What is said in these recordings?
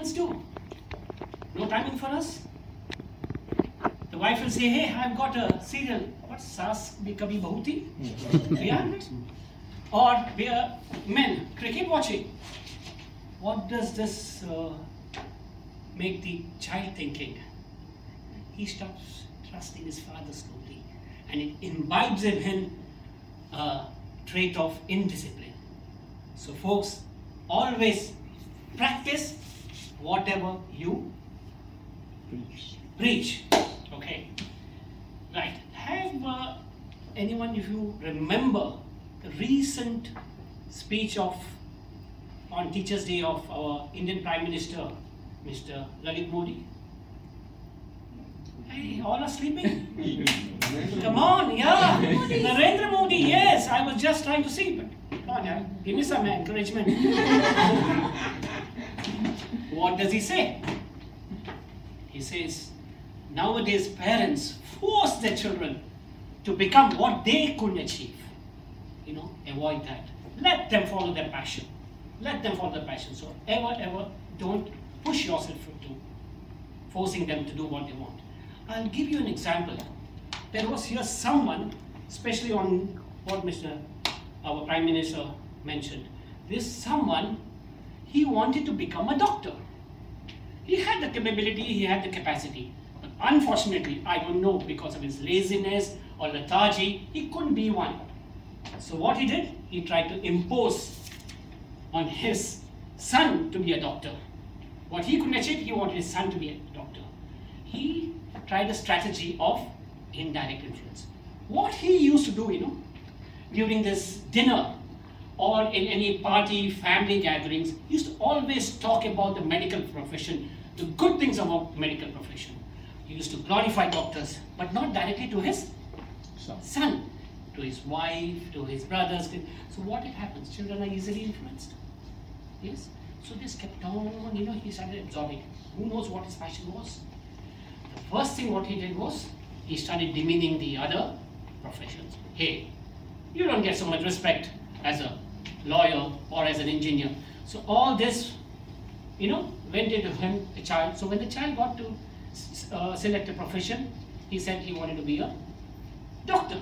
parents do. No timing for us. The wife will say, hey, I've got a serial. What's Saas Bhi Kabhi Bahuti? We are it. Or we are men, cricket watching. What does this make the child thinking? He stops trusting his father slowly, and it imbibes in him a trait of indiscipline. So folks, always practice whatever you preach. Okay, right. Have anyone, if you remember the recent speech on Teachers' Day of our Indian Prime Minister, Mr. Lalit Modi? Hey, all are sleeping? Come on, yeah. Narendra Modi, yes. I was just trying to see, but come on, yeah. Give me some encouragement. What does he say? He says, nowadays parents force their children to become what they couldn't achieve. Avoid that. Let them follow their passion. Let them follow their passion. So ever don't push yourself to forcing them to do what they want. I'll give you an example. There was here someone, especially on what our Prime Minister mentioned. This someone, he wanted to become a doctor. He had the capability, he had the capacity. But unfortunately, I don't know, because of his laziness or lethargy, he couldn't be one. So what he did, he tried to impose on his son to be a doctor. What he couldn't achieve, he wanted his son to be a doctor. He tried a strategy of indirect influence. What he used to do, during this dinner or in any party, family gatherings, he used to always talk about the medical profession, the good things about medical profession. He used to glorify doctors, but not directly to his son, to his wife, to his brothers. So what happens? Children are easily influenced. Yes? So this kept on, he started absorbing. Who knows what his passion was? The first thing what he did was, he started demeaning the other professions. Hey, you don't get so much respect as a lawyer or as an engineer. So all this, went into him, the child. So when the child got to select a profession, he said he wanted to be a doctor.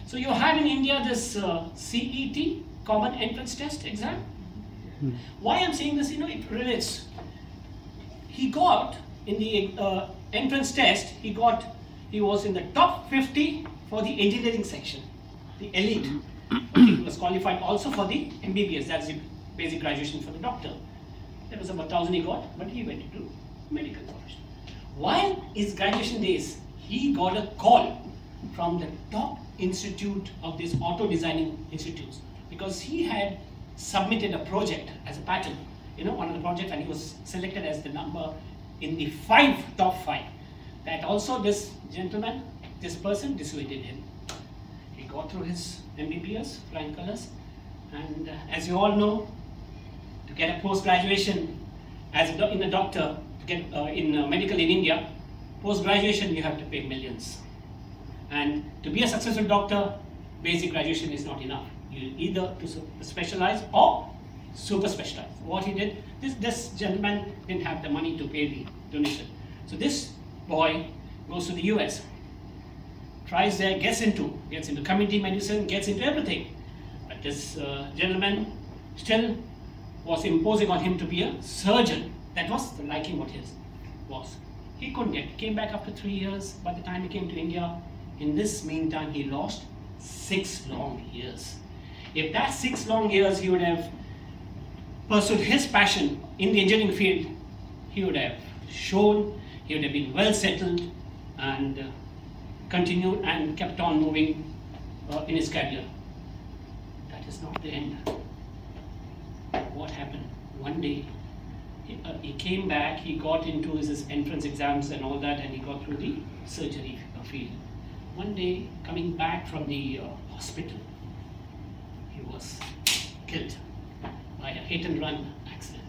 So you have in India this CET, Common Entrance Test exam. Why I'm saying this, it relates. He got in the entrance test, he was in the top 50 for the engineering section, the elite. He was qualified also for the MBBS, that's the basic graduation for the doctor. That was about 1,000 he got, but he went into medical profession. While his graduation days, he got a call from the top institute of these auto designing institutes, because he had submitted a project as a pattern, one of the projects, and he was selected as the number in the top 5. That also this gentleman, this person dissuaded him. He got through his MBBS, flying colors, and as you all know, to get a post-graduation in a doctor, to get in medical in India, post-graduation you have to pay millions. And to be a successful doctor, basic graduation is not enough. You either to specialize or super specialize. What he did, this gentleman didn't have the money to pay the donation. So this boy goes to the US, tries there, gets into community medicine, gets into everything. But this gentleman still was imposing on him to be a surgeon. That was the liking what his was. He couldn't get. Came back after 3 years. By the time he came to India, in this meantime, he lost 6 long years. If that 6 long years he would have pursued his passion in the engineering field, he would have shown, he would have been well settled and continued and kept on moving in his career. That is not the end. What happened? One day, he came back, he got into his entrance exams and all that, and he got through the surgery field. One day, coming back from the hospital, he was killed by a hit-and-run accident.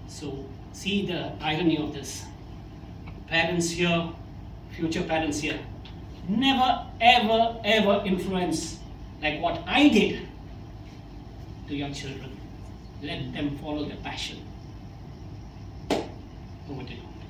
So, see the irony of this. Parents here, future parents here, never, ever, ever influence like what I did to your children. Let them follow their passion. Over to you.